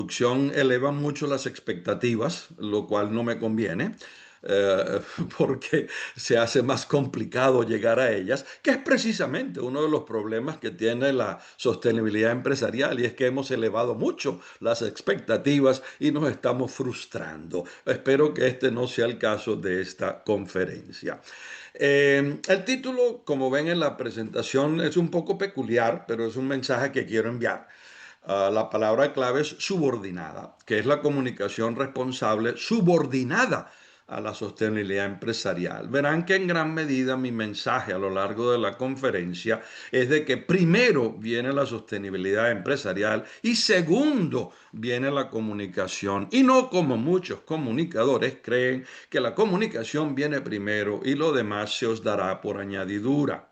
Producción elevan mucho las expectativas, lo cual no me conviene, eh, porque se hace más complicado llegar a ellas, que es precisamente uno de los problemas que tiene la sostenibilidad empresarial, y es que hemos elevado mucho las expectativas y nos estamos frustrando. Espero que este no sea el caso de esta conferencia. El título, como ven en la presentación, es un poco peculiar, pero es un mensaje que quiero enviar. La palabra clave es subordinada, que es la comunicación responsable subordinada a la sostenibilidad empresarial. Verán que en gran medida mi mensaje a lo largo de la conferencia es de que primero viene la sostenibilidad empresarial y segundo viene la comunicación. Y no como muchos comunicadores creen que la comunicación viene primero y lo demás se os dará por añadidura.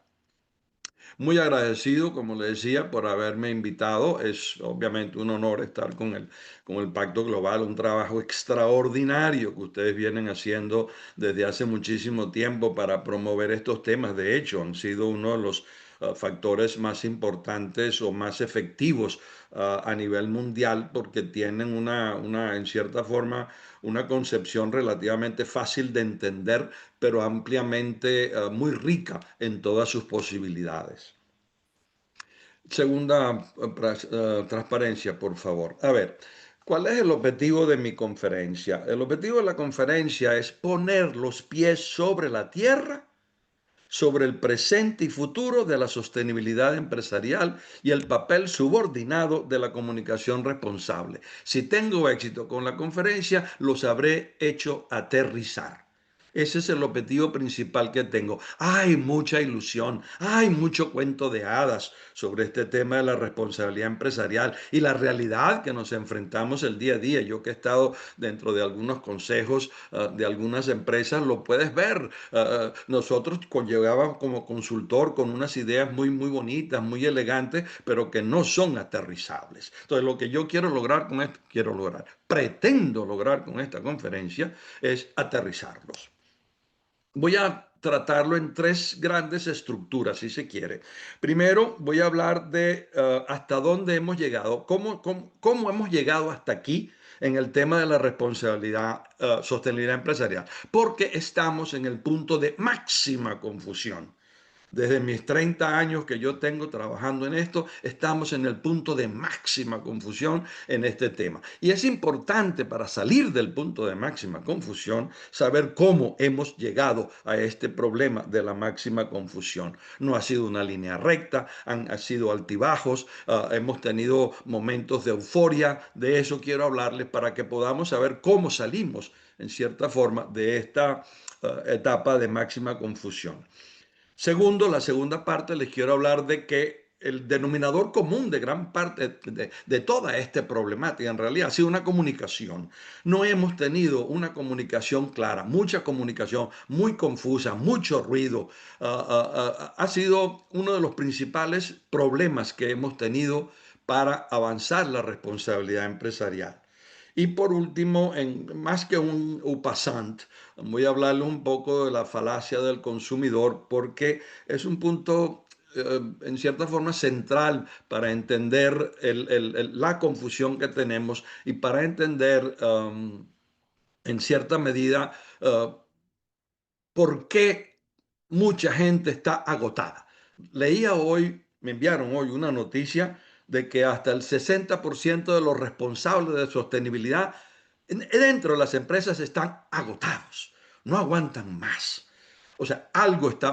Muy agradecido, como le decía, por haberme invitado. Es obviamente un honor estar con el Pacto Global, un trabajo extraordinario que ustedes vienen haciendo desde hace muchísimo tiempo para promover estos temas. De hecho, han sido uno de los factores más importantes o más efectivos a nivel mundial porque tienen en cierta forma, una concepción relativamente fácil de entender, pero ampliamente muy rica en todas sus posibilidades. Segunda transparencia, por favor. A ver, ¿cuál es el objetivo de mi conferencia? El objetivo de la conferencia es poner los pies sobre la tierra, sobre el presente y futuro de la sostenibilidad empresarial y el papel subordinado de la comunicación responsable. Si tengo éxito con la conferencia, los habré hecho aterrizar. Ese es el objetivo principal que tengo. Hay mucha ilusión, hay mucho cuento de hadas sobre este tema de la responsabilidad empresarial y la realidad que nos enfrentamos el día a día. Yo que he estado dentro de algunos consejos de algunas empresas, lo puedes ver. Nosotros llegábamos como consultor con unas ideas muy bonitas, muy elegantes, pero que no son aterrizables. Entonces, lo que yo quiero lograr con esto, pretendo lograr con esta conferencia es aterrizarlos. Voy a tratarlo en tres grandes estructuras, si se quiere. Primero, voy a hablar de hasta dónde hemos llegado, cómo hemos llegado hasta aquí en el tema de la responsabilidad, sostenibilidad empresarial, porque estamos en el punto de máxima confusión. Desde mis 30 años que yo tengo trabajando en esto, estamos en el punto de máxima confusión en este tema. Y es importante para salir del punto de máxima confusión saber cómo hemos llegado a este problema de la máxima confusión. No ha sido una línea recta, han sido altibajos, hemos tenido momentos de euforia. De eso quiero hablarles para que podamos saber cómo salimos, en cierta forma, de esta etapa de máxima confusión. Segundo, la segunda parte les quiero hablar de que el denominador común de gran parte de toda esta problemática en realidad ha sido una comunicación. No hemos tenido una comunicación clara, mucha comunicación, muy confusa, mucho ruido. Ha sido uno de los principales problemas que hemos tenido para avanzar la responsabilidad empresarial. Y por último, más que un upasant, voy a hablarle un poco de la falacia del consumidor porque es un punto en cierta forma central para entender la confusión que tenemos y para entender en cierta medida uh, por qué mucha gente está agotada. Leía hoy, me enviaron hoy una noticia de que hasta el 60% de los responsables de sostenibilidad dentro de las empresas están agotados, no aguantan más. O sea,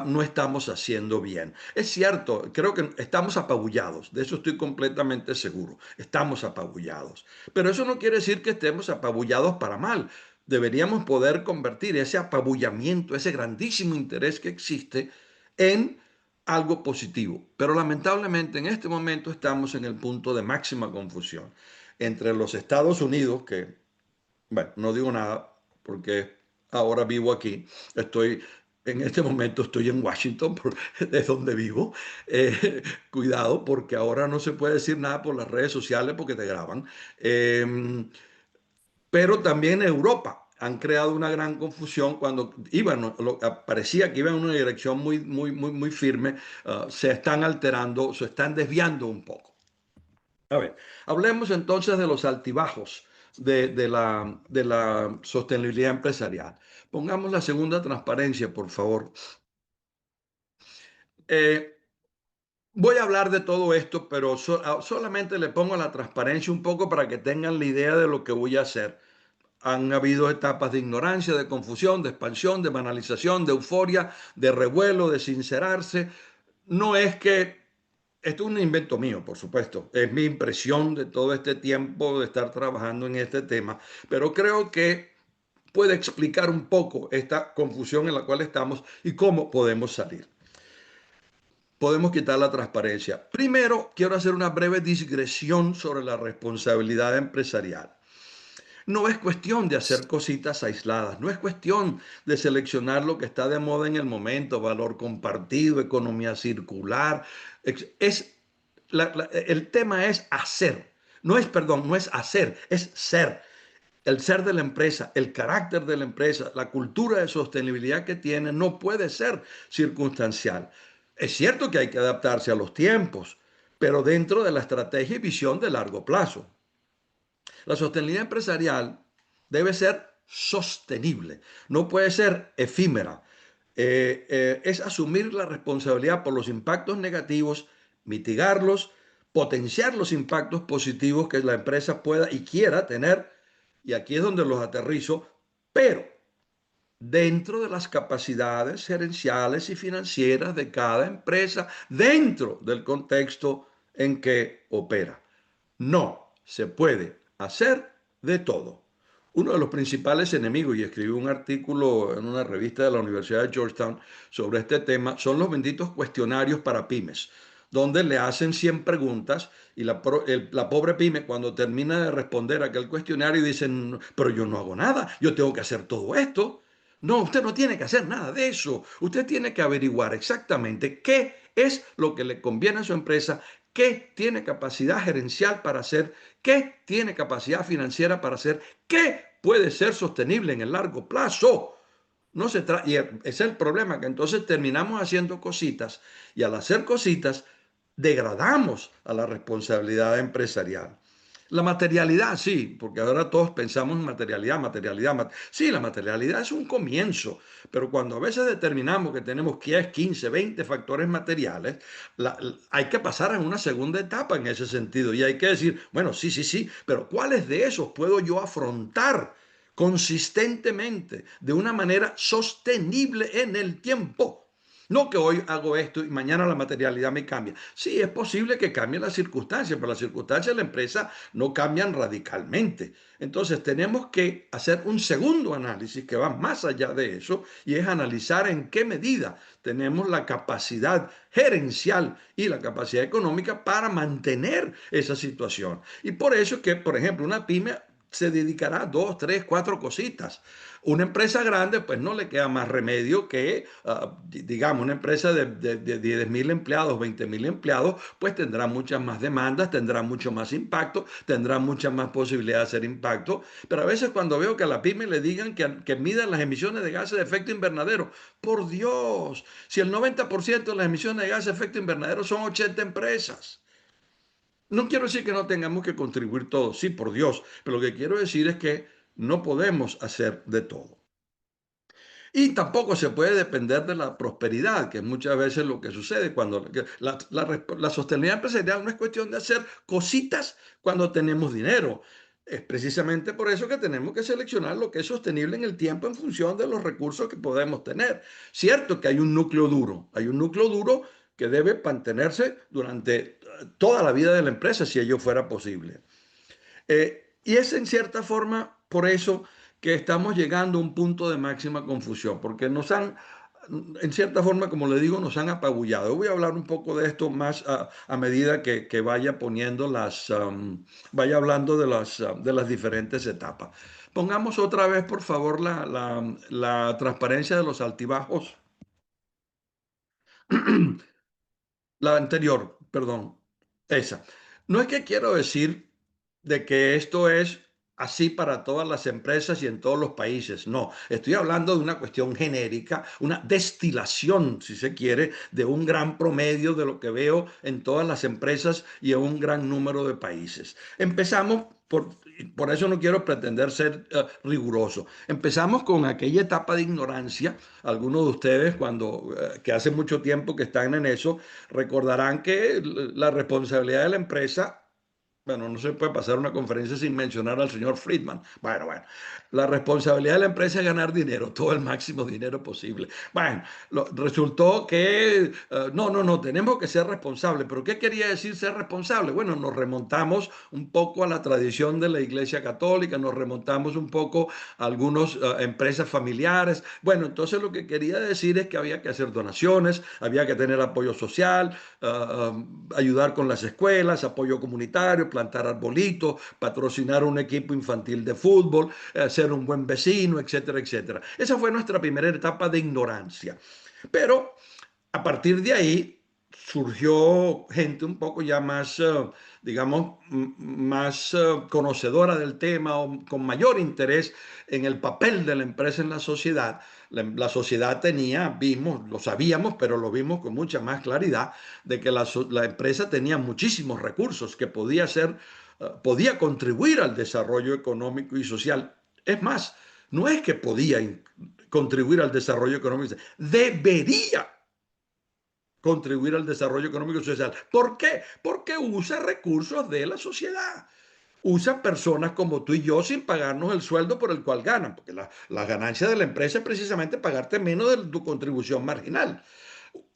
no estamos haciendo bien. Es cierto, creo que estamos apabullados, de eso estoy completamente seguro, estamos apabullados. Pero eso no quiere decir que estemos apabullados para mal. Deberíamos poder convertir ese apabullamiento, ese grandísimo interés que existe en algo positivo. Pero lamentablemente en este momento estamos en el punto de máxima confusión entre los Estados Unidos, que bueno, no digo nada porque ahora vivo aquí. En este momento estoy en Washington, es donde vivo. Cuidado, porque ahora no se puede decir nada por las redes sociales porque te graban. Pero también en Europa han creado una gran confusión cuando parecía que iban en una dirección muy firme. Se están alterando, se están desviando un poco. A ver, hablemos entonces de los altibajos de la sostenibilidad empresarial. Pongamos la segunda transparencia, por favor. Eh, Voy a hablar de todo esto, pero solamente le pongo la transparencia un poco para que tengan la idea de lo que voy a hacer. Han habido etapas de ignorancia, de confusión, de expansión, de banalización, de euforia, de revuelo, de sincerarse. No es que esto es un invento mío, por supuesto. Es mi impresión de todo este tiempo de estar trabajando en este tema, pero creo que puede explicar un poco esta confusión en la cual estamos y cómo podemos salir. Podemos quitar la transparencia. Primero, quiero hacer una breve digresión sobre la responsabilidad empresarial. No es cuestión de hacer cositas aisladas, no es cuestión de seleccionar lo que está de moda en el momento, valor compartido, economía circular. Es, el tema es hacer, no es, perdón, no es hacer, es ser. El ser de la empresa, el carácter de la empresa, la cultura de sostenibilidad que tiene no puede ser circunstancial. Es cierto que hay que adaptarse a los tiempos, pero dentro de la estrategia y visión de largo plazo. La sostenibilidad empresarial debe ser sostenible, no puede ser efímera. Es asumir la responsabilidad por los impactos negativos, mitigarlos, potenciar los impactos positivos que la empresa pueda y quiera tener, y aquí es donde los aterrizo, pero dentro de las capacidades gerenciales y financieras de cada empresa, dentro del contexto en que opera. No se puede hacer de todo. Uno de los principales enemigos, y escribí un artículo en una revista de la Universidad de Georgetown sobre este tema, son los benditos cuestionarios para pymes, donde le hacen 100 preguntas y la pobre pyme cuando termina de responder aquel cuestionario dicen, pero yo no hago nada, yo tengo que hacer todo esto. No, usted no tiene que hacer nada de eso. Usted tiene que averiguar exactamente qué es lo que le conviene a su empresa, qué tiene capacidad gerencial para hacer, qué tiene capacidad financiera para hacer, qué puede ser sostenible en el largo plazo. No se y ese es el problema, que entonces terminamos haciendo cositas y al hacer cositas degradamos a la responsabilidad empresarial. La materialidad, sí, porque ahora todos pensamos en materialidad, materialidad. Sí, la materialidad es un comienzo, pero cuando a veces determinamos que tenemos 10, 15, 20 factores materiales, hay que pasar a una segunda etapa en ese sentido y hay que decir, bueno, sí, sí, sí, pero ¿cuáles de esos puedo yo afrontar consistentemente, de una manera sostenible en el tiempo? No que hoy hago esto y mañana la materialidad me cambia. Sí, es posible que cambien las circunstancias, pero las circunstancias de la empresa no cambian radicalmente. Entonces tenemos que hacer un segundo análisis que va más allá de eso y es analizar en qué medida tenemos la capacidad gerencial y la capacidad económica para mantener esa situación. Y por eso es que, por ejemplo, una pyme se dedicará a dos, tres, cuatro cositas. Una empresa grande, pues no le queda más remedio que, digamos, una empresa de 10.000 empleados, 20.000 empleados, pues tendrá muchas más demandas, tendrá mucho más impacto, tendrá muchas más posibilidades de hacer impacto. Pero a veces cuando veo que a la pyme le digan que midan las emisiones de gases de efecto invernadero, por Dios, si el 90% de las emisiones de gases de efecto invernadero son 80 empresas. No quiero decir que no tengamos que contribuir todos, sí, por Dios, pero lo que quiero decir es que no podemos hacer de todo. Y tampoco se puede depender de la prosperidad, que es muchas veces lo que sucede cuando la sostenibilidad empresarial no es cuestión de hacer cositas cuando tenemos dinero. Es precisamente por eso que tenemos que seleccionar lo que es sostenible en el tiempo en función de los recursos que podemos tener. Cierto que hay un núcleo duro que debe mantenerse durante toda la vida de la empresa si ello fuera posible. Y es en cierta forma por eso que estamos llegando a un punto de máxima confusión, porque en cierta forma, como le digo, nos han apabullado. Voy a hablar un poco de esto más a medida que vaya poniendo vaya hablando de las diferentes etapas. Pongamos otra vez, por favor, la transparencia de los altibajos. La anterior, perdón, esa. No es que quiero decir de que esto es así para todas las empresas y en todos los países. No, estoy hablando de una cuestión genérica, una destilación, si se quiere, de un gran promedio de lo que veo en todas las empresas y en un gran número de países. Empezamos por eso no quiero pretender ser riguroso. Empezamos con aquella etapa de ignorancia. Algunos de ustedes, que hace mucho tiempo que están en eso, recordarán que la responsabilidad de la empresa, bueno, no se puede pasar una conferencia sin mencionar al señor Friedman. Bueno, la responsabilidad de la empresa es ganar dinero, todo el máximo dinero posible. Bueno, resultó que no, tenemos que ser responsables. ¿Pero qué quería decir ser responsable? Bueno, nos remontamos un poco a la tradición de la Iglesia Católica, nos remontamos un poco a algunas empresas familiares. Bueno, entonces lo que quería decir es que había que hacer donaciones, había que tener apoyo social, ayudar con las escuelas, apoyo comunitario, plantar arbolitos, patrocinar un equipo infantil de fútbol, ser un buen vecino, etcétera, etcétera. Esa fue nuestra primera etapa de ignorancia. Pero a partir de ahí surgió gente un poco ya más, digamos, más conocedora del tema o con mayor interés en el papel de la empresa en la sociedad. La sociedad vimos, lo sabíamos, pero lo vimos con mucha más claridad, de que la empresa tenía muchísimos recursos que podía contribuir al desarrollo económico y social. Es más, no es que podía contribuir al desarrollo económico, debería contribuir al desarrollo económico y social. ¿Por qué? Porque usa recursos de la sociedad. Usa personas como tú y yo sin pagarnos el sueldo por el cual ganan, porque la ganancia de la empresa es precisamente pagarte menos de tu contribución marginal.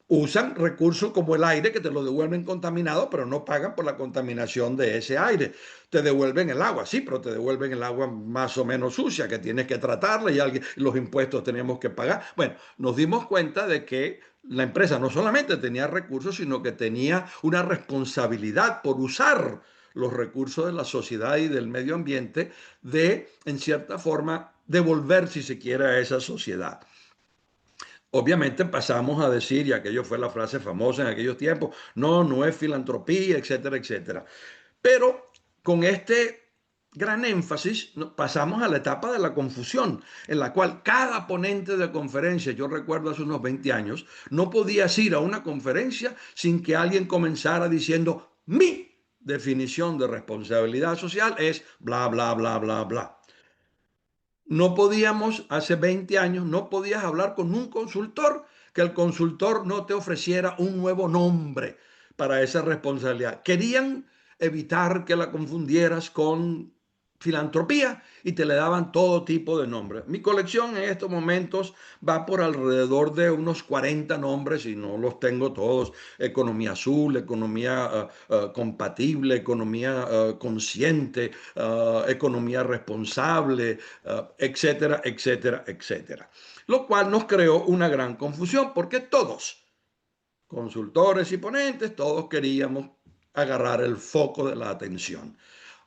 Usan recursos como el aire que te lo devuelven contaminado, pero no pagan por la contaminación de ese aire. Te devuelven el agua, sí, pero te devuelven el agua más o menos sucia, que tienes que tratarla y los impuestos tenemos que pagar. Bueno, nos dimos cuenta de que la empresa no solamente tenía recursos, sino que tenía una responsabilidad por usar los recursos de la sociedad y del medio ambiente en cierta forma, devolver, si se quiere, a esa sociedad. Obviamente pasamos a decir, y aquello fue la frase famosa en aquellos tiempos, no es filantropía, etcétera, etcétera. Pero con este gran énfasis pasamos a la etapa de la confusión, en la cual cada ponente de conferencia, yo recuerdo hace unos 20 años, no podías ir a una conferencia sin que alguien comenzara diciendo, mi definición de responsabilidad social es bla, bla, bla, bla, bla. No podíamos, hace 20 años, no podías hablar con un consultor que el consultor no te ofreciera un nuevo nombre para esa responsabilidad. Querían evitar que la confundieras con filantropía y te le daban todo tipo de nombres. Mi colección en estos momentos va por alrededor de unos 40 nombres y no los tengo todos. Economía azul, economía compatible, economía consciente, economía responsable, etcétera, etcétera, etcétera. Lo cual nos creó una gran confusión porque todos, consultores y ponentes, todos queríamos agarrar el foco de la atención.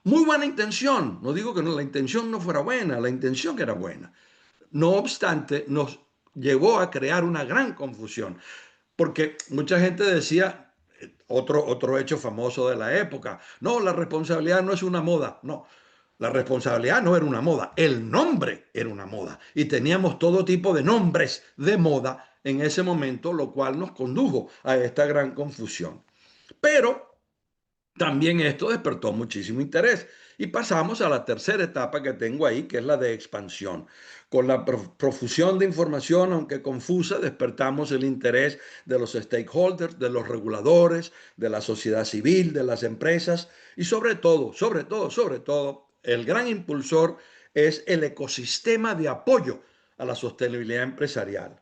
Muy buena intención, no digo que no, la intención no fuera buena, la intención era buena. No obstante, nos llevó a crear una gran confusión, porque mucha gente decía, otro hecho famoso de la época, no, la responsabilidad no es una moda, no, la responsabilidad no era una moda, el nombre era una moda y teníamos todo tipo de nombres de moda en ese momento, lo cual nos condujo a esta gran confusión. Pero también esto despertó muchísimo interés y pasamos a la tercera etapa que tengo ahí, que es la de expansión. Con la profusión de información, aunque confusa, despertamos el interés de los stakeholders, de los reguladores, de la sociedad civil, de las empresas y sobre todo, el gran impulsor es el ecosistema de apoyo a la sostenibilidad empresarial.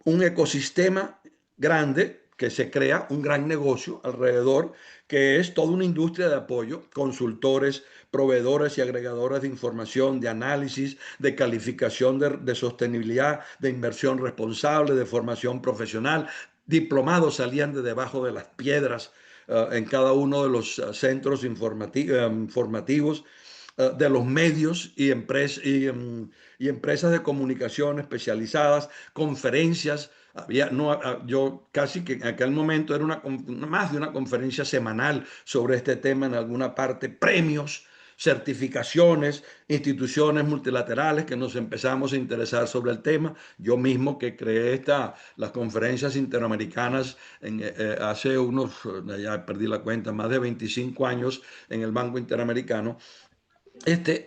Un ecosistema grande que se crea, un gran negocio alrededor, que es toda una industria de apoyo, consultores, proveedores y agregadores de información, de análisis, de calificación de sostenibilidad, de inversión responsable, de formación profesional. Diplomados salían de debajo de las piedras en cada uno de los centros informativos de los medios y empresas de comunicación especializadas, conferencias Había, no, yo casi que en aquel momento era más de una conferencia semanal sobre este tema en alguna parte, premios, certificaciones, instituciones multilaterales que nos empezamos a interesar sobre el tema. Yo mismo que creé las conferencias interamericanas hace unos, ya perdí la cuenta, más de 25 años en el Banco Interamericano.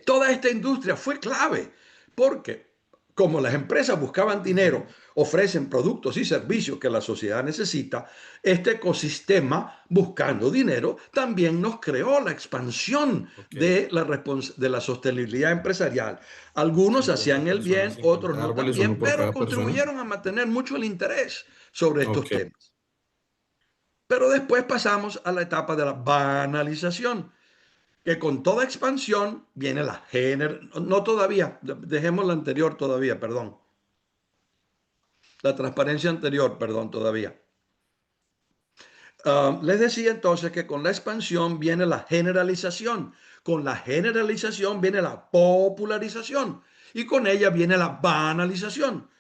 Toda esta industria fue clave porque como las empresas buscaban dinero, ofrecen productos y servicios que la sociedad necesita, este ecosistema buscando dinero también nos creó la expansión Ok. de la sostenibilidad empresarial. Algunos 50 hacían el personas, bien, otros 50 no tan árboles, uno bien, por pero cada persona. contribuyeron a mantener mucho el interés sobre estos Ok, temas. Pero después pasamos a la etapa de la banalización, que con toda expansión viene la no todavía, dejemos la anterior todavía, perdón, la transparencia anterior, perdón, todavía. Les decía entonces que con la expansión viene la generalización, con la generalización viene la popularización y con ella viene la banalización.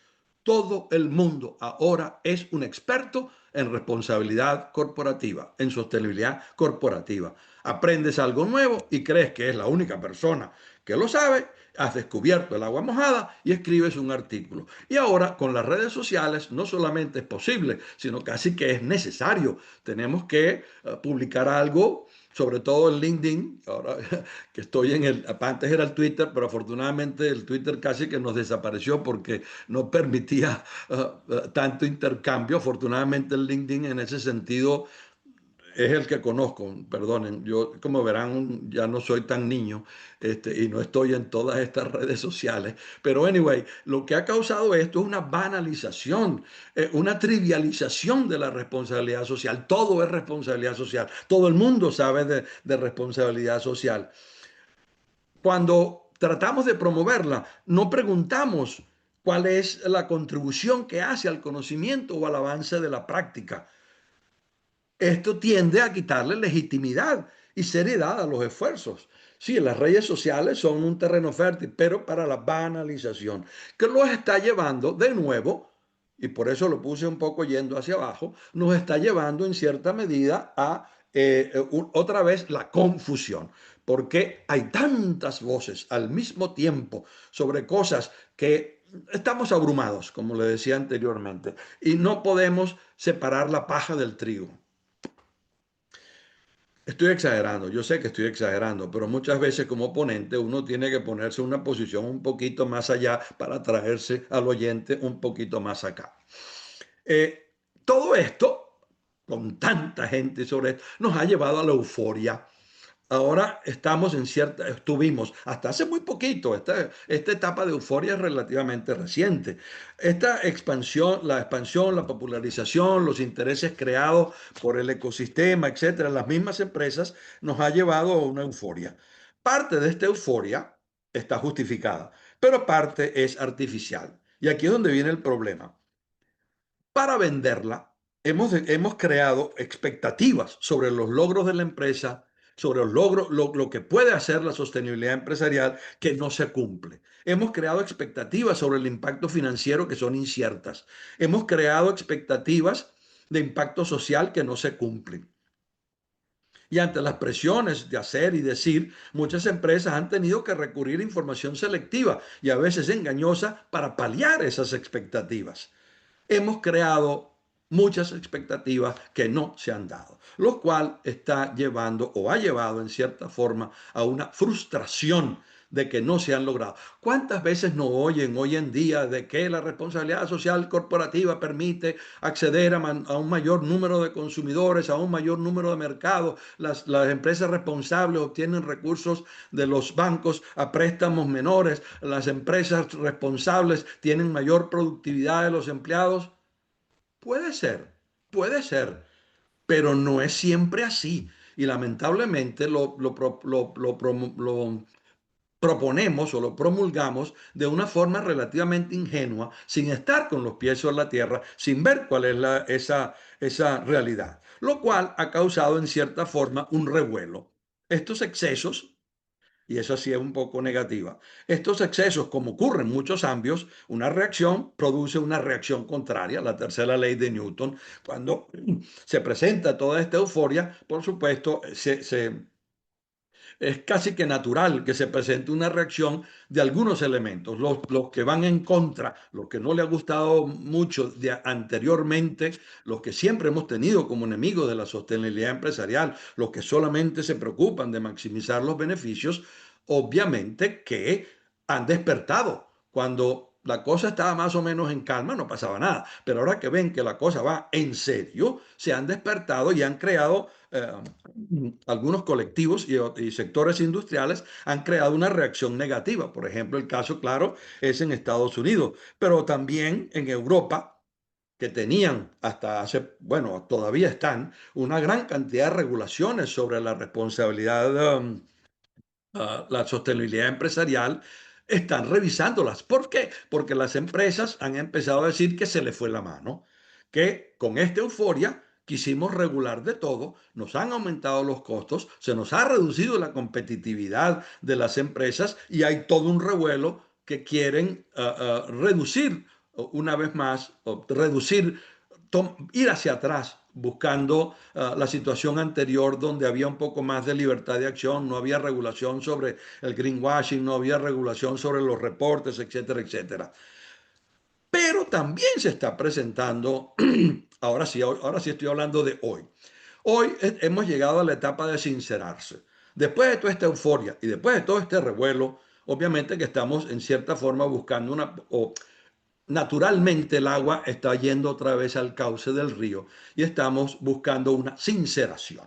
Todo el mundo ahora es un experto en responsabilidad corporativa, en sostenibilidad corporativa. Aprendes algo nuevo y crees que es la única persona que lo sabe, has descubierto el agua mojada y escribes un artículo. Y ahora con las redes sociales no solamente es posible, sino casi que es necesario. Tenemos que publicar algo, sobre todo en LinkedIn, ahora que estoy antes era el Twitter, pero afortunadamente el Twitter casi que nos desapareció porque no permitía tanto intercambio. Afortunadamente el LinkedIn en ese sentido es el que conozco, perdonen, yo como verán ya no soy tan niño y no estoy en todas estas redes sociales, pero anyway, lo que ha causado esto es una banalización, una trivialización de la responsabilidad social. Todo es responsabilidad social, todo el mundo sabe de responsabilidad social. Cuando tratamos de promoverla, no preguntamos cuál es la contribución que hace al conocimiento o al avance de la práctica. Esto tiende a quitarle legitimidad y seriedad a los esfuerzos. Sí, las redes sociales son un terreno fértil, pero para la banalización, que los está llevando de nuevo, y por eso lo puse un poco yendo hacia abajo, nos está llevando en cierta medida a otra vez la confusión, porque hay tantas voces al mismo tiempo sobre cosas que estamos abrumados, como le decía anteriormente, y no podemos separar la paja del trigo. Estoy exagerando, yo sé que estoy exagerando, pero muchas veces como ponente uno tiene que ponerse en una posición un poquito más allá para traerse al oyente un poquito más acá. Todo esto, con tanta gente sobre esto, nos ha llevado a la euforia. Ahora estuvimos hasta hace muy poquito, esta etapa de euforia es relativamente reciente. Esta expansión, la popularización, los intereses creados por el ecosistema, etcétera, las mismas empresas, nos ha llevado a una euforia. Parte de esta euforia está justificada, pero parte es artificial. Y aquí es donde viene el problema. Para venderla, hemos creado expectativas sobre los logros de la empresa, sobre los logros, lo que puede hacer la sostenibilidad empresarial que no se cumple. Hemos creado expectativas sobre el impacto financiero que son inciertas. Hemos creado expectativas de impacto social que no se cumplen. Y ante las presiones de hacer y decir, muchas empresas han tenido que recurrir a información selectiva y a veces engañosa para paliar esas expectativas. Hemos creado muchas expectativas que no se han dado, lo cual está llevando o ha llevado en cierta forma a una frustración de que no se han logrado. ¿Cuántas veces no oyen hoy en día de que la responsabilidad social corporativa permite acceder a un mayor número de consumidores, a un mayor número de mercados? Las empresas responsables obtienen recursos de los bancos a préstamos menores, las empresas responsables tienen mayor productividad de los empleados. Puede puede ser, pero no es siempre así. Y lamentablemente lo proponemos o lo promulgamos de una forma relativamente ingenua, sin estar con los pies sobre la tierra, sin ver cuál es esa realidad, lo cual ha causado en cierta forma un revuelo. Estos excesos y eso sí es un poco negativa. Estos excesos, como ocurre en muchos ámbitos, una reacción produce una reacción contraria, la tercera ley de Newton. Cuando se presenta toda esta euforia, por supuesto, es casi que natural que se presente una reacción de algunos elementos, los que van en contra, los que no le ha gustado mucho anteriormente, los que siempre hemos tenido como enemigos de la sostenibilidad empresarial, los que solamente se preocupan de maximizar los beneficios, obviamente que han despertado. Cuando la cosa estaba más o menos en calma, no pasaba nada. Pero ahora que ven que la cosa va en serio, se han despertado y han creado algunos colectivos y sectores industriales han creado una reacción negativa. Por ejemplo, el caso claro es en Estados Unidos, pero también en Europa, que tenían hasta hace, bueno, todavía están, una gran cantidad de regulaciones sobre la responsabilidad la sostenibilidad empresarial, están revisándolas. ¿Por qué? Porque las empresas han empezado a decir que se le fue la mano, que con esta euforia quisimos regular de todo, nos han aumentado los costos, se nos ha reducido la competitividad de las empresas y hay todo un revuelo que quieren reducir una vez más, reducir ir hacia atrás buscando la situación anterior donde había un poco más de libertad de acción, no había regulación sobre el greenwashing, no había regulación sobre los reportes, etcétera, etcétera. Pero también se está presentando, ahora sí estoy hablando de hoy. Hoy hemos llegado a la etapa de sincerarse. Después de toda esta euforia y después de todo este revuelo, obviamente que estamos en cierta forma buscando o naturalmente el agua está yendo otra vez al cauce del río y estamos buscando una sinceración.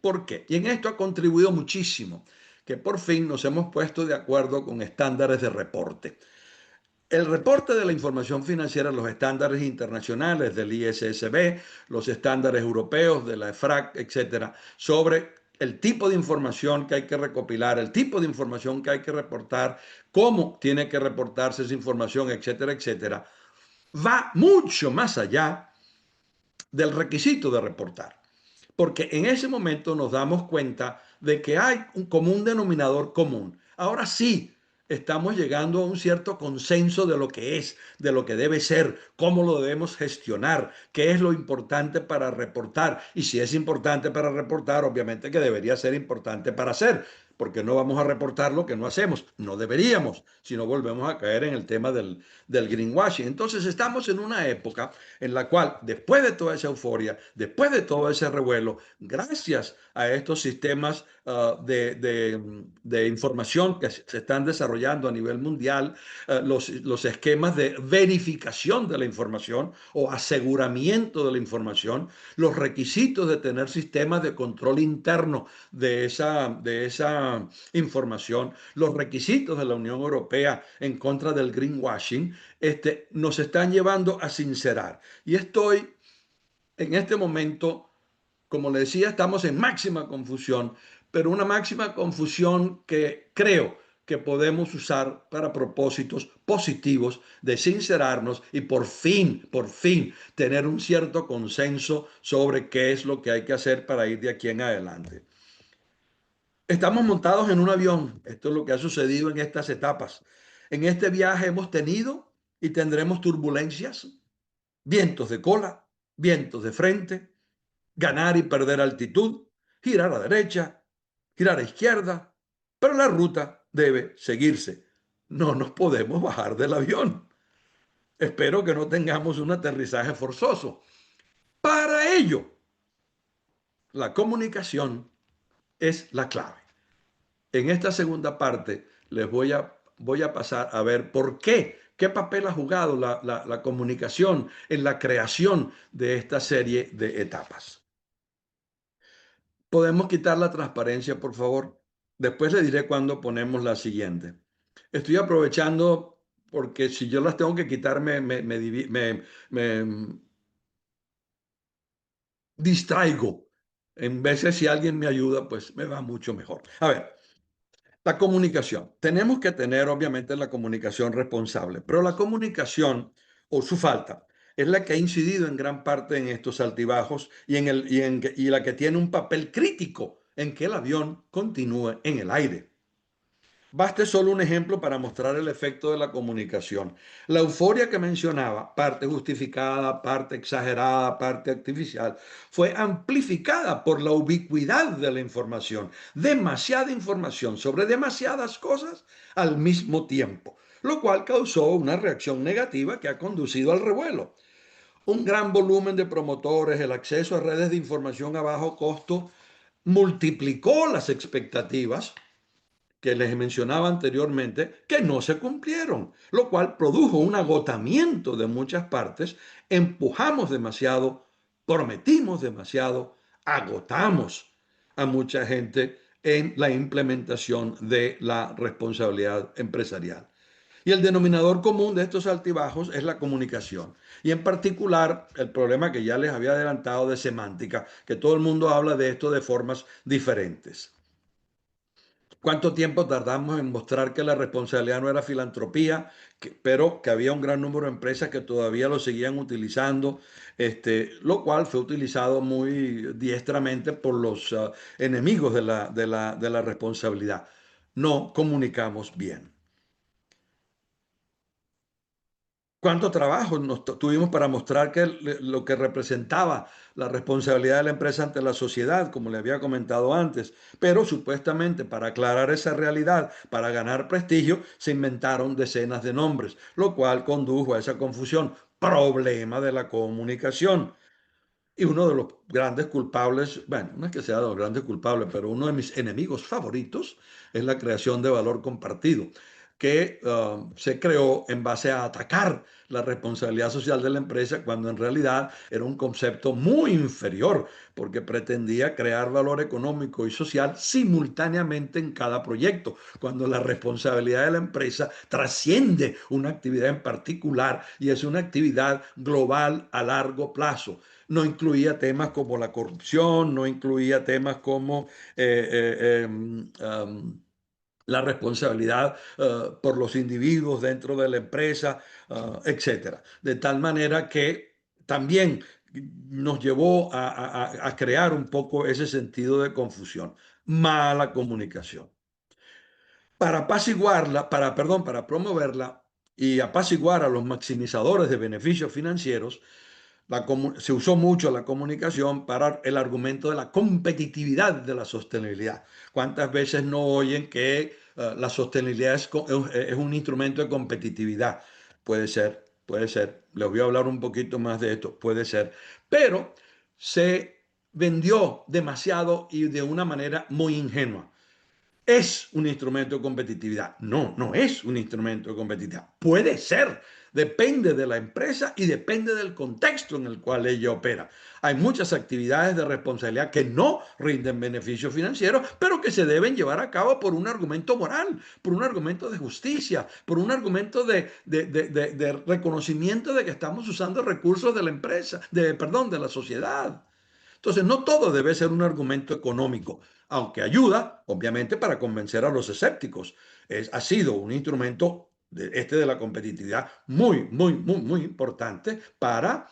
¿Por qué? Y en esto ha contribuido muchísimo que por fin nos hemos puesto de acuerdo con estándares de reporte. El reporte de la información financiera, los estándares internacionales del ISSB, los estándares europeos de la EFRAG, etcétera, sobre el tipo de información que hay que recopilar, el tipo de información que hay que reportar, cómo tiene que reportarse esa información, etcétera, etcétera, va mucho más allá del requisito de reportar. Porque en ese momento nos damos cuenta de que hay un común denominador común. Ahora sí, estamos llegando a un cierto consenso de lo que es, de lo que debe ser, cómo lo debemos gestionar, qué es lo importante para reportar. Y si es importante para reportar, obviamente que debería ser importante para hacer, porque no vamos a reportar lo que no hacemos. No deberíamos, si no volvemos a caer en el tema del greenwashing. Entonces estamos en una época en la cual, después de toda esa euforia, después de todo ese revuelo, gracias a estos sistemas de información que se están desarrollando a nivel mundial, los esquemas de verificación de la información o aseguramiento de la información, los requisitos de tener sistemas de control interno de esa información, los requisitos de la Unión Europea en contra del greenwashing, nos están llevando a sincerar. Y estoy en este momento, como le decía, estamos en máxima confusión, pero una máxima confusión que creo que podemos usar para propósitos positivos de sincerarnos y por fin, tener un cierto consenso sobre qué es lo que hay que hacer para ir de aquí en adelante. Estamos montados en un avión. Esto es lo que ha sucedido en estas etapas. En este viaje hemos tenido y tendremos turbulencias, vientos de cola, vientos de frente, ganar y perder altitud, girar a derecha, girar a izquierda, pero la ruta debe seguirse. No nos podemos bajar del avión. Espero que no tengamos un aterrizaje forzoso. Para ello, la comunicación es la clave. En esta segunda parte les voy a pasar a ver por qué papel ha jugado la comunicación en la creación de esta serie de etapas. ¿Podemos quitar la transparencia, por favor? Después le diré cuándo ponemos la siguiente. Estoy aprovechando porque si yo las tengo que quitar me distraigo. En vez de si alguien me ayuda, pues me va mucho mejor. A ver, la comunicación. Tenemos que tener, obviamente, la comunicación responsable, pero la comunicación o su falta es la que ha incidido en gran parte en estos altibajos y la que tiene un papel crítico en que el avión continúe en el aire. Baste solo un ejemplo para mostrar el efecto de la comunicación. La euforia que mencionaba, parte justificada, parte exagerada, parte artificial, fue amplificada por la ubicuidad de la información. Demasiada información sobre demasiadas cosas al mismo tiempo, lo cual causó una reacción negativa que ha conducido al revuelo. Un gran volumen de promotores, el acceso a redes de información a bajo costo, multiplicó las expectativas que les mencionaba anteriormente, que no se cumplieron, lo cual produjo un agotamiento de muchas partes, empujamos demasiado, prometimos demasiado, agotamos a mucha gente en la implementación de la responsabilidad empresarial. Y el denominador común de estos altibajos es la comunicación. Y en particular el problema que ya les había adelantado de semántica, que todo el mundo habla de esto de formas diferentes. ¿Cuánto tiempo tardamos en mostrar que la responsabilidad no era filantropía, pero que había un gran número de empresas que todavía lo seguían utilizando, lo cual fue utilizado muy diestramente por los enemigos de la responsabilidad? No comunicamos bien. ¿Cuánto trabajo nos tuvimos para mostrar que lo que representaba la responsabilidad de la empresa ante la sociedad, como le había comentado antes? Pero supuestamente para aclarar esa realidad, para ganar prestigio, se inventaron decenas de nombres, lo cual condujo a esa confusión. Problema de la comunicación. Y uno de los grandes culpables, bueno, no es que sea de los grandes culpables, pero uno de mis enemigos favoritos es la creación de valor compartido, que se creó en base a atacar la responsabilidad social de la empresa, cuando en realidad era un concepto muy inferior, porque pretendía crear valor económico y social simultáneamente en cada proyecto, cuando la responsabilidad de la empresa trasciende una actividad en particular y es una actividad global a largo plazo. No incluía temas como la corrupción, no incluía temas como la responsabilidad por los individuos dentro de la empresa, etcétera. De tal manera que también nos llevó a crear un poco ese sentido de confusión. Mala comunicación. Para apaciguarla, perdón, para promoverla y apaciguar a los maximizadores de beneficios financieros, se usó mucho la comunicación para el argumento de la competitividad de la sostenibilidad. ¿Cuántas veces no oyen que la sostenibilidad es un instrumento de competitividad? Puede ser, puede ser. Les voy a hablar un poquito más de esto, puede ser. Pero se vendió demasiado y de una manera muy ingenua. ¿Es un instrumento de competitividad? No, no es un instrumento de competitividad. Puede ser, depende de la empresa y depende del contexto en el cual ella opera. Hay muchas actividades de responsabilidad que no rinden beneficios financieros, pero que se deben llevar a cabo por un argumento moral, por un argumento de justicia, por un argumento de reconocimiento de que estamos usando recursos de la empresa, perdón, de la sociedad. Entonces, no todo debe ser un argumento económico, aunque ayuda, obviamente, para convencer a los escépticos. Ha sido un instrumento de la competitividad muy, muy, muy, muy importante para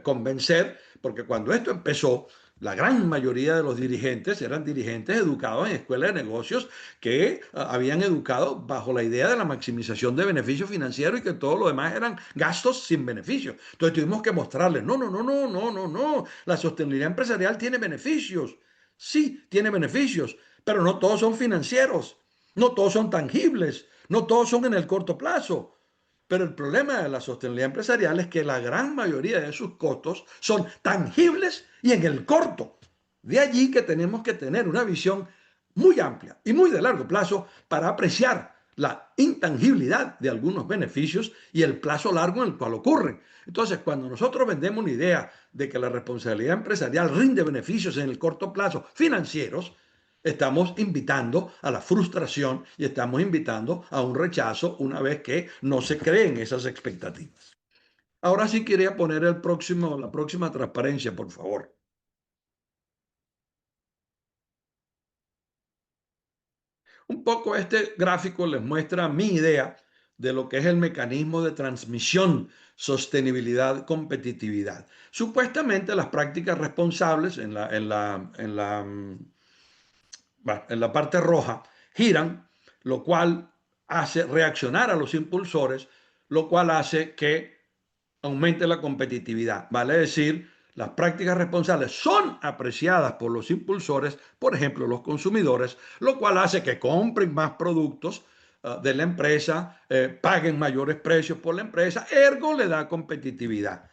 convencer, porque cuando esto empezó, la gran mayoría de los dirigentes eran dirigentes educados en escuelas de negocios que habían educado bajo la idea de la maximización de beneficios financieros y que todo lo demás eran gastos sin beneficios. Entonces tuvimos que mostrarles, no, no, no, no, no, no, no, la sostenibilidad empresarial tiene beneficios. Sí, tiene beneficios, pero no todos son financieros, no todos son tangibles, no todos son en el corto plazo. Pero el problema de la sostenibilidad empresarial es que la gran mayoría de sus costos son tangibles y en el corto. De allí que tenemos que tener una visión muy amplia y muy de largo plazo para apreciar la intangibilidad de algunos beneficios y el plazo largo en el cual ocurren. Entonces, cuando nosotros vendemos una idea de que la responsabilidad empresarial rinde beneficios en el corto plazo financieros, estamos invitando a la frustración y estamos invitando a un rechazo una vez que no se creen esas expectativas. Ahora sí quería poner la próxima transparencia, por favor. Un poco este gráfico les muestra mi idea de lo que es el mecanismo de transmisión, sostenibilidad, competitividad. Supuestamente las prácticas responsables en la parte roja giran lo cual hace reaccionar a los impulsores, lo cual hace que aumente la competitividad. Vale decir, las prácticas responsables son apreciadas por los impulsores, por ejemplo, los consumidores, lo cual hace que compren más productos de la empresa, paguen mayores precios por la empresa, ergo le da competitividad.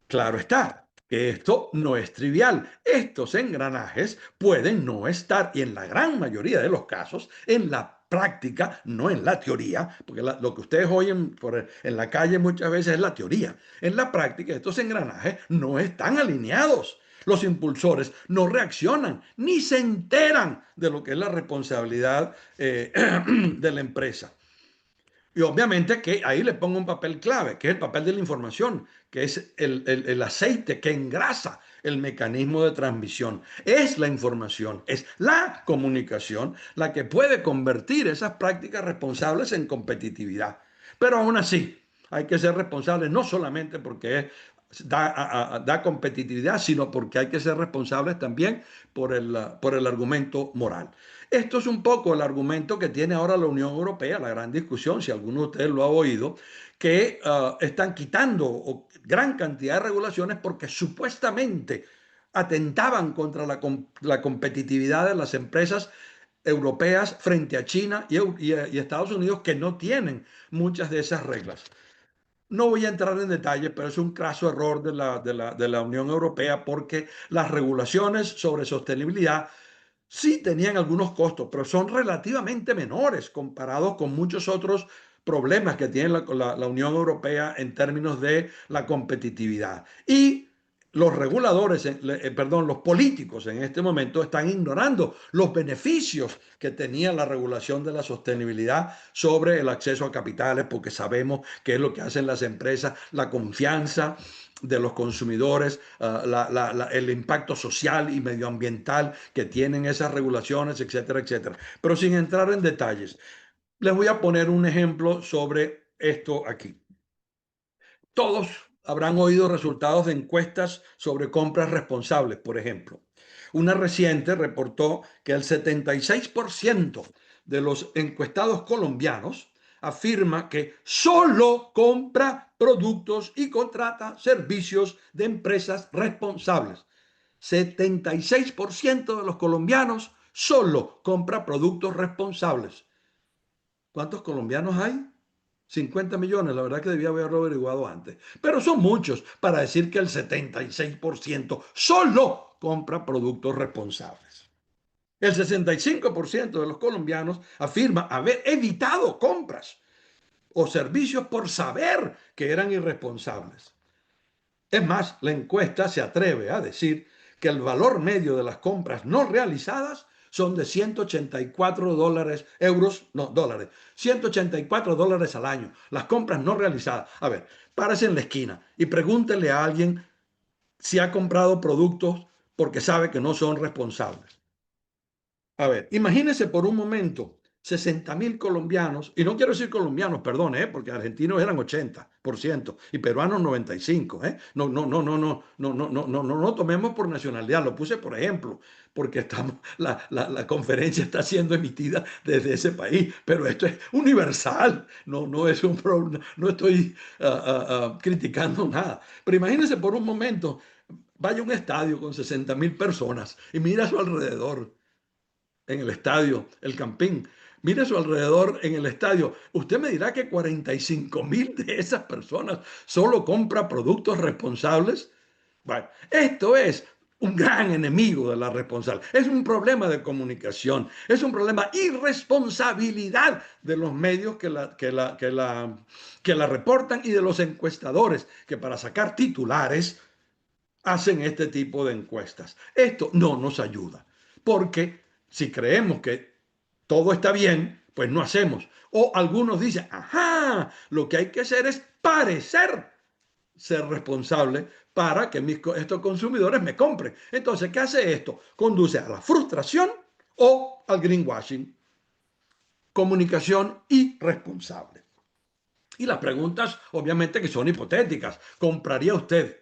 Claro está que esto no es trivial. Estos engranajes pueden no estar, y en la gran mayoría de los casos, en la práctica, no en la teoría, porque lo que ustedes oyen en la calle muchas veces es la teoría. En la práctica, estos engranajes no están alineados. Los impulsores no reaccionan ni se enteran de lo que es la responsabilidad de la empresa. Y obviamente que ahí le pongo un papel clave, que es el papel de la información, que es el aceite que engrasa el mecanismo de transmisión. Es la información, es la comunicación la que puede convertir esas prácticas responsables en competitividad. Pero aún así, hay que ser responsables no solamente porque da competitividad, sino porque hay que ser responsables también por el argumento moral. Esto es un poco el argumento que tiene ahora la Unión Europea, la gran discusión, si alguno de ustedes lo ha oído, que están quitando gran cantidad de regulaciones porque supuestamente atentaban contra la competitividad de las empresas europeas frente a China y Estados Unidos, que no tienen muchas de esas reglas. No voy a entrar en detalles, pero es un craso error de la Unión Europea porque las regulaciones sobre sostenibilidad sí tenían algunos costos, pero son relativamente menores comparados con muchos otros problemas que tiene la Unión Europea en términos de la competitividad. Y los reguladores, perdón, los políticos en este momento están ignorando los beneficios que tenía la regulación de la sostenibilidad sobre el acceso a capitales, porque sabemos qué es lo que hacen las empresas, la confianza de los consumidores, el impacto social y medioambiental que tienen esas regulaciones, etcétera, etcétera. Pero sin entrar en detalles, les voy a poner un ejemplo sobre esto aquí. Todos habrán oído resultados de encuestas sobre compras responsables, por ejemplo. Una reciente reportó que el 76% de los encuestados colombianos afirma que solo compra productos y contrata servicios de empresas responsables. 76% de los colombianos solo compra productos responsables. ¿Cuántos colombianos hay? 50 millones, la verdad que debía haberlo averiguado antes. Pero son muchos para decir que el 76% solo compra productos responsables. El 65% de los colombianos afirma haber evitado compras o servicios por saber que eran irresponsables. Es más, la encuesta se atreve a decir que el valor medio de las compras no realizadas son de 184 euros, no, dólares, 184 dólares al año. Las compras no realizadas. A ver, párese en la esquina y pregúntele a alguien si ha comprado productos porque sabe que no son responsables. A ver, imagínese por un momento 60.000 colombianos, y no quiero decir colombianos, perdón, porque argentinos eran 80% y peruanos 95%. No, no, no, no, no, no, no, no, no, no, no tomemos por nacionalidad, lo puse por ejemplo, porque la conferencia está siendo emitida desde ese país, pero esto es universal, no es un problema, no estoy criticando nada. Pero imagínese por un momento, vaya a un estadio con 60.000 personas y mira a su alrededor en el estadio, el Campín. Mire a su alrededor en el estadio. Usted me dirá que 45.000 de esas personas solo compra productos responsables. Bueno, esto es un gran enemigo de la responsabilidad. Es un problema de comunicación, es un problema de irresponsabilidad de los medios que la reportan y de los encuestadores que para sacar titulares hacen este tipo de encuestas. Esto no nos ayuda, porque si creemos que todo está bien, pues no hacemos. O algunos dicen, ajá, lo que hay que hacer es parecer ser responsable para que estos consumidores me compren. Entonces, ¿qué hace esto? Conduce a la frustración o al greenwashing. Comunicación irresponsable. Y las preguntas, obviamente, que son hipotéticas. ¿Compraría usted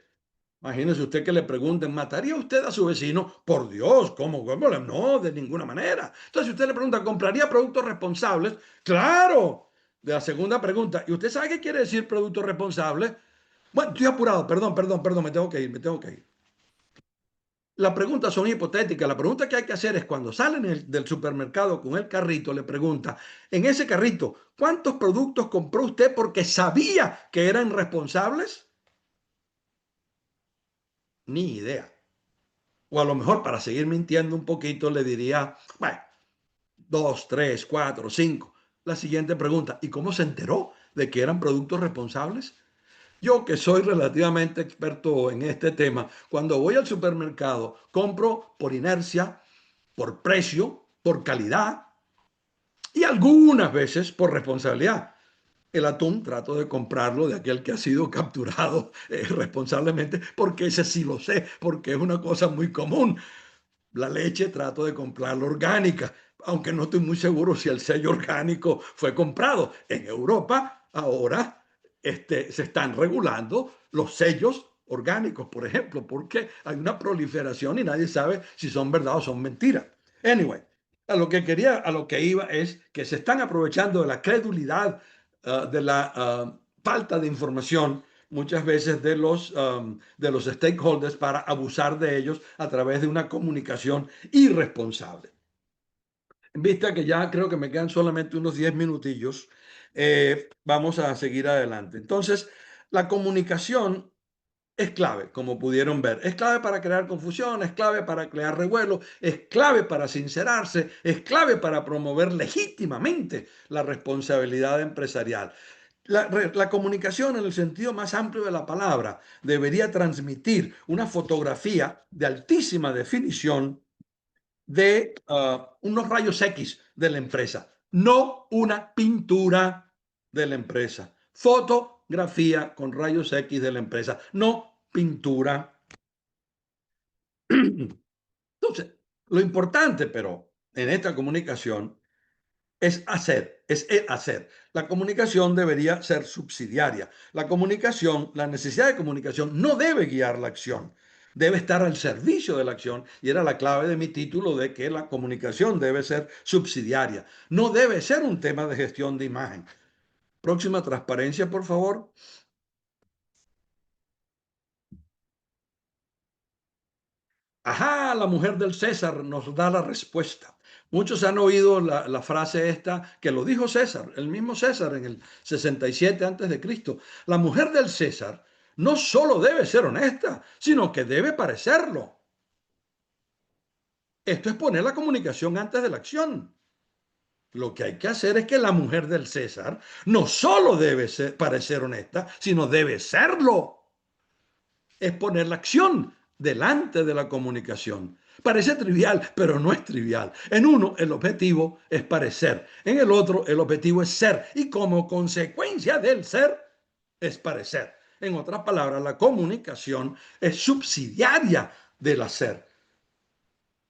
Imagínese usted que le pregunten, ¿mataría usted a su vecino? Por Dios, ¿cómo? No, de ninguna manera. Entonces, si usted le pregunta, ¿compraría productos responsables? Claro. De la segunda pregunta, ¿y usted sabe qué quiere decir productos responsables? Bueno, estoy apurado, perdón, me tengo que ir. Las preguntas son hipotéticas. La pregunta que hay que hacer es cuando salen del supermercado con el carrito, le pregunta, en ese carrito, ¿cuántos productos compró usted porque sabía que eran responsables? Ni idea. O a lo mejor para seguir mintiendo un poquito le diría, bueno, dos, tres, cuatro, cinco. La siguiente pregunta, ¿y cómo se enteró de que eran productos responsables? Yo que soy relativamente experto en este tema, cuando voy al supermercado compro por inercia, por precio, por calidad y algunas veces por responsabilidad. El atún trato de comprarlo de aquel que ha sido capturado responsablemente, porque ese sí lo sé, porque es una cosa muy común. La leche trato de comprarla orgánica, aunque no estoy muy seguro si el sello orgánico fue comprado. En Europa ahora se están regulando los sellos orgánicos, por ejemplo, porque hay una proliferación y nadie sabe si son verdad o son mentiras. Anyway, a lo que iba es que se están aprovechando de la credulidad, de la falta de información muchas veces de los stakeholders para abusar de ellos a través de una comunicación irresponsable. En vista que ya creo que me quedan solamente unos 10 minutillos, vamos a seguir adelante. Entonces, la comunicación es clave, como pudieron ver. Es clave para crear confusión, es clave para crear revuelo, es clave para sincerarse, es clave para promover legítimamente la responsabilidad empresarial. La comunicación en el sentido más amplio de la palabra debería transmitir una fotografía de altísima definición de unos rayos X de la empresa, no una pintura de la empresa. Fotografía con rayos X de la empresa, no pintura. Entonces, lo importante, pero en esta comunicación es el hacer. La comunicación debería ser subsidiaria. La necesidad de comunicación no debe guiar la acción, debe estar al servicio de la acción y era la clave de mi título de que la comunicación debe ser subsidiaria. No debe ser un tema de gestión de imagen. Próxima transparencia, por favor. Ajá, la mujer del César nos da la respuesta. Muchos han oído la frase esta que lo dijo César, el mismo César en el 67 antes de Cristo. La mujer del César no solo debe ser honesta, sino que debe parecerlo. Esto es poner la comunicación antes de la acción. Lo que hay que hacer es que la mujer del César no solo debe parecer honesta, sino debe serlo. Es poner la acción delante de la comunicación. Parece trivial, pero no es trivial. En uno, el objetivo es parecer. En el otro, el objetivo es ser. Y como consecuencia del ser, es parecer. En otras palabras, la comunicación es subsidiaria del hacer.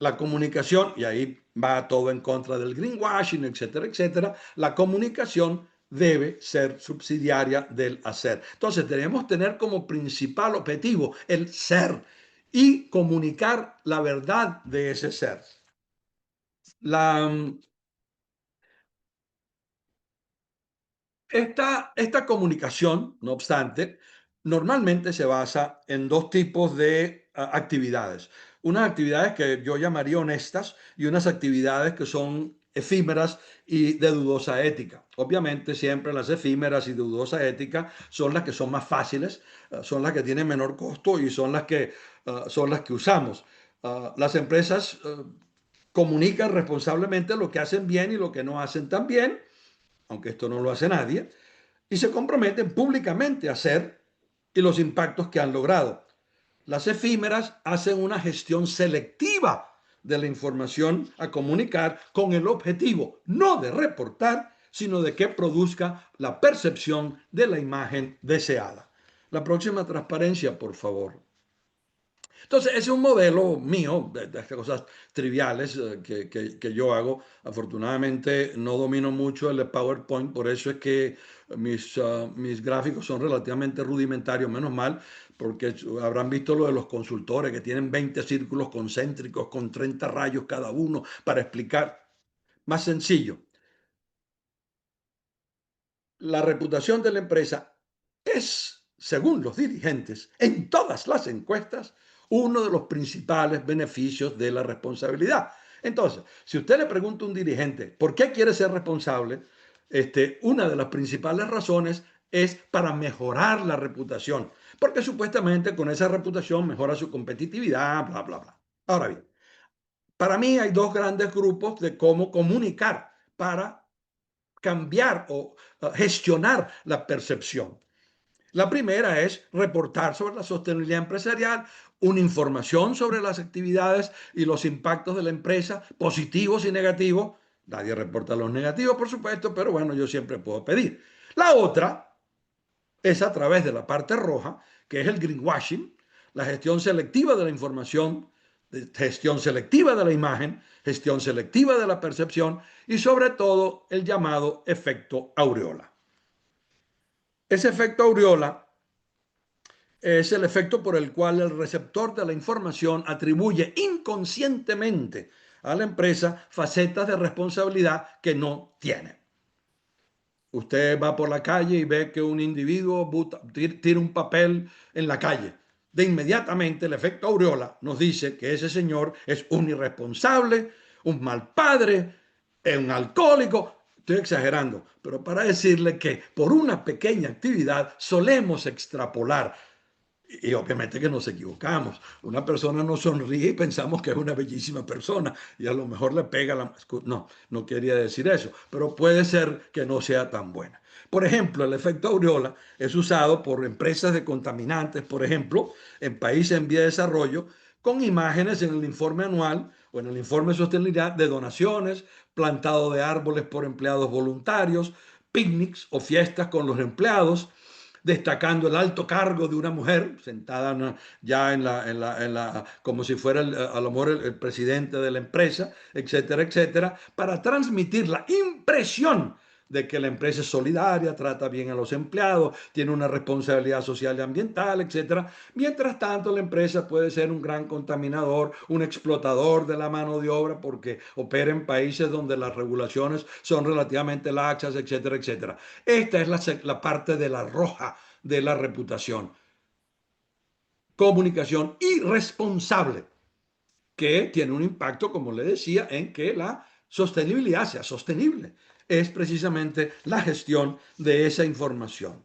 La comunicación, y ahí va todo en contra del greenwashing, etcétera, etcétera, la comunicación debe ser subsidiaria del hacer. Entonces, debemos tener como principal objetivo el ser y comunicar la verdad de ese ser. La, esta comunicación, no obstante, normalmente se basa en dos tipos de actividades. Unas actividades que yo llamaría honestas y unas actividades que son efímeras y de dudosa ética. Obviamente siempre las efímeras y de dudosa ética son las que son más fáciles, son las que tienen menor costo y son las que usamos. Las empresas comunican responsablemente lo que hacen bien y lo que no hacen tan bien, aunque esto no lo hace nadie, y se comprometen públicamente a hacer y los impactos que han logrado. Las efímeras hacen una gestión selectiva de la información a comunicar con el objetivo no de reportar, sino de que produzca la percepción de la imagen deseada. La próxima transparencia, por favor. Entonces, ese es un modelo mío de estas cosas triviales que yo hago. Afortunadamente, no domino mucho el PowerPoint, por eso es que mis gráficos son relativamente rudimentarios, menos mal, porque habrán visto lo de los consultores que tienen 20 círculos concéntricos con 30 rayos cada uno para explicar. Más sencillo, la reputación de la empresa es, según los dirigentes, en todas las encuestas, uno de los principales beneficios de la responsabilidad. Entonces, si usted le pregunta a un dirigente por qué quiere ser responsable, una de las principales razones es para mejorar la reputación, porque supuestamente con esa reputación mejora su competitividad, bla, bla, bla. Ahora bien, para mí hay dos grandes grupos de cómo comunicar para cambiar o gestionar la percepción. La primera es reportar sobre la sostenibilidad empresarial, una información sobre las actividades y los impactos de la empresa, positivos y negativos. Nadie reporta los negativos, por supuesto, pero bueno, yo siempre puedo pedir. La otra es a través de la parte roja, que es el greenwashing, la gestión selectiva de la información, gestión selectiva de la imagen, gestión selectiva de la percepción y sobre todo el llamado efecto aureola. Ese efecto aureola es el efecto por el cual el receptor de la información atribuye inconscientemente a la empresa facetas de responsabilidad que no tiene. Usted va por la calle y ve que un individuo tira un papel en la calle. De inmediatamente el efecto aureola nos dice que ese señor es un irresponsable, un mal padre, un alcohólico. Estoy exagerando, pero para decirle que por una pequeña actividad solemos extrapolar y obviamente que nos equivocamos. Una persona nos sonríe y pensamos que es una bellísima persona y a lo mejor le pega la... No, no quería decir eso, pero puede ser que no sea tan buena. Por ejemplo, el efecto aureola es usado por empresas de contaminantes, por ejemplo, en países en vía de desarrollo, con imágenes en el informe anual o en el informe de sostenibilidad de donaciones, plantado de árboles por empleados voluntarios, picnics o fiestas con los empleados, destacando el alto cargo de una mujer sentada ya como si fuera a lo mejor el presidente de la empresa, etcétera, etcétera, para transmitir la impresión de que la empresa es solidaria, trata bien a los empleados, tiene una responsabilidad social y ambiental, etcétera. Mientras tanto, la empresa puede ser un gran contaminador, un explotador de la mano de obra porque opera en países donde las regulaciones son relativamente laxas, etcétera, etcétera. Esta es la parte de la roja de la reputación. Comunicación irresponsable que tiene un impacto, como le decía, en que la sostenibilidad sea sostenible. Es precisamente la gestión de esa información.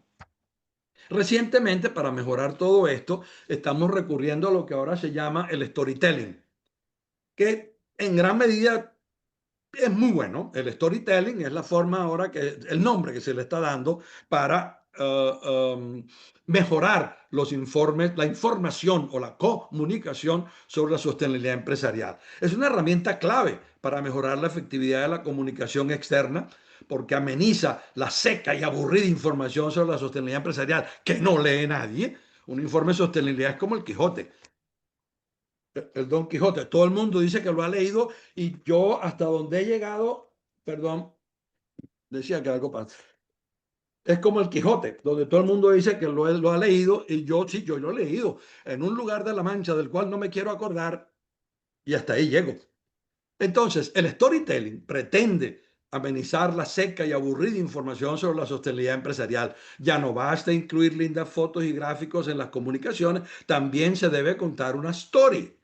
Recientemente, para mejorar todo esto, estamos recurriendo a lo que ahora se llama el storytelling, que en gran medida es muy bueno. El storytelling es la forma ahora el nombre que se le está dando para mejorar los informes, la información o la comunicación sobre la sostenibilidad empresarial. Es una herramienta clave para mejorar la efectividad de la comunicación externa porque ameniza la seca y aburrida información sobre la sostenibilidad empresarial que no lee nadie. Un informe de sostenibilidad es como el Quijote, el Don Quijote. Todo el mundo dice que lo ha leído y yo hasta donde he llegado, perdón, decía que algo pasa. Es como el Quijote, donde todo el mundo dice que lo ha leído y yo sí, yo lo he leído en un lugar de la Mancha del cual no me quiero acordar y hasta ahí llego. Entonces, el storytelling pretende amenizar la seca y aburrida información sobre la sostenibilidad empresarial. Ya no basta incluir lindas fotos y gráficos en las comunicaciones, también se debe contar una story.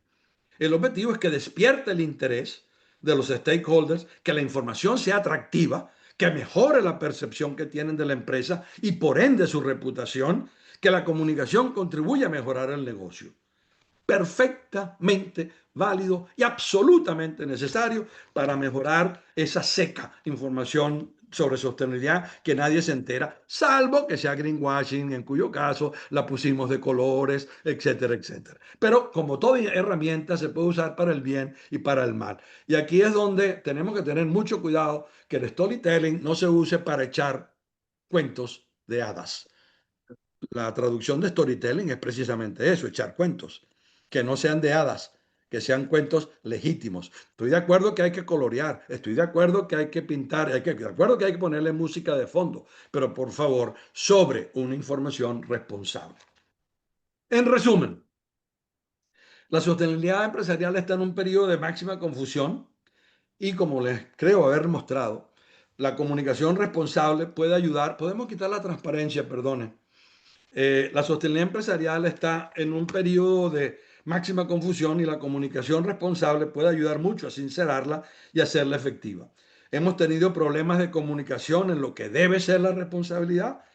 El objetivo es que despierte el interés de los stakeholders, que la información sea atractiva, que mejore la percepción que tienen de la empresa y por ende su reputación, que la comunicación contribuya a mejorar el negocio. Perfectamente válido y absolutamente necesario para mejorar esa seca información sobre sostenibilidad que nadie se entera, salvo que sea greenwashing, en cuyo caso la pusimos de colores, etcétera, etcétera. Pero como toda herramienta se puede usar para el bien y para el mal. Y aquí es donde tenemos que tener mucho cuidado que el storytelling no se use para echar cuentos de hadas. La traducción de storytelling es precisamente eso, echar cuentos. que no sean de hadas, que sean cuentos legítimos. Estoy de acuerdo que hay que colorear, estoy de acuerdo que hay que pintar, de acuerdo que hay que ponerle música de fondo, pero por favor, sobre una información responsable. En resumen, la sostenibilidad empresarial está en un periodo de máxima confusión y como les creo haber mostrado, la comunicación responsable puede ayudar, podemos quitar la transparencia, perdone. La sostenibilidad empresarial está en un periodo de máxima confusión y la comunicación responsable puede ayudar mucho a sincerarla y hacerla efectiva. Hemos tenido problemas de comunicación en lo que debe ser la responsabilidad.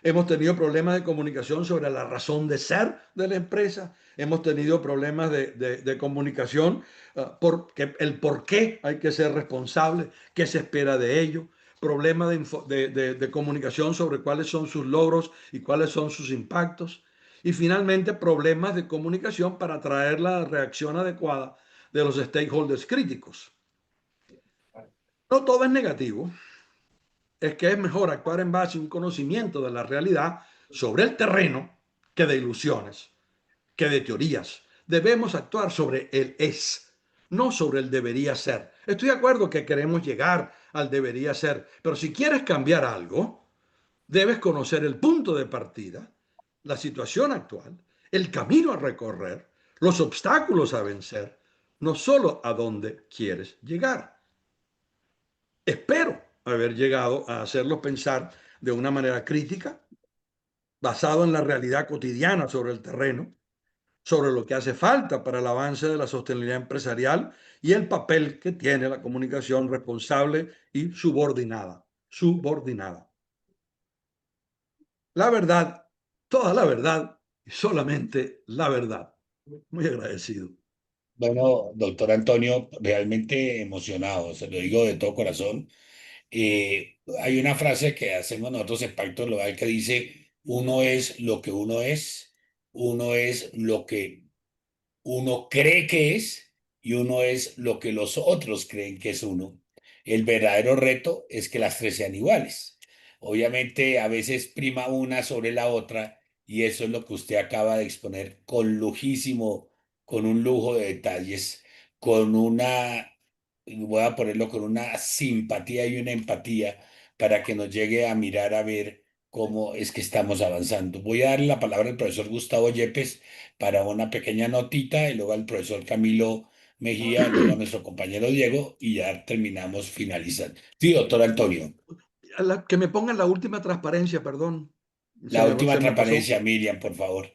Hemos tenido problemas de comunicación sobre la razón de ser de la empresa. Hemos tenido problemas de comunicación porque el por qué hay que ser responsable, qué se espera de ello. Problemas de comunicación sobre cuáles son sus logros y cuáles son sus impactos. Y finalmente, problemas de comunicación para traer la reacción adecuada de los stakeholders críticos. No todo es negativo, es que es mejor actuar en base a un conocimiento de la realidad sobre el terreno que de ilusiones, que de teorías. Debemos actuar sobre el es, no sobre el debería ser. Estoy de acuerdo que queremos llegar al debería ser, pero si quieres cambiar algo, debes conocer el punto de partida, la situación actual, el camino a recorrer, los obstáculos a vencer, no solo a dónde quieres llegar. Espero haber llegado a hacerlos pensar de una manera crítica, basado en la realidad cotidiana sobre el terreno, sobre lo que hace falta para el avance de la sostenibilidad empresarial y el papel que tiene la comunicación responsable y subordinada. Subordinada. La verdad, toda la verdad y solamente la verdad. Muy agradecido. Bueno, doctor Antonio, realmente emocionado, se lo digo de todo corazón. Hay una frase que hacemos nosotros en Pacto Global que dice, uno es lo que uno es lo que uno cree que es y uno es lo que los otros creen que es uno. El verdadero reto es que las tres sean iguales. Obviamente a veces prima una sobre la otra y eso es lo que usted acaba de exponer con lujísimo, con un lujo de detalles, con una, voy a ponerlo con una simpatía y una empatía para que nos llegue a mirar a ver cómo es que estamos avanzando. Voy a darle la palabra al profesor Gustavo Yepes para una pequeña notita y luego al profesor Camilo Mejía, luego a nuestro compañero Diego y ya terminamos finalizando. Sí, doctor Antonio, Que me pongan la última transparencia, perdón. la última Se me pasó. transparencia, Miriam, por favor.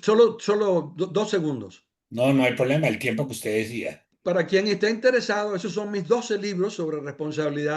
Solo 2 segundos. No, no hay problema, el tiempo que usted decida. Para quien esté interesado, esos son mis 12 libros sobre responsabilidad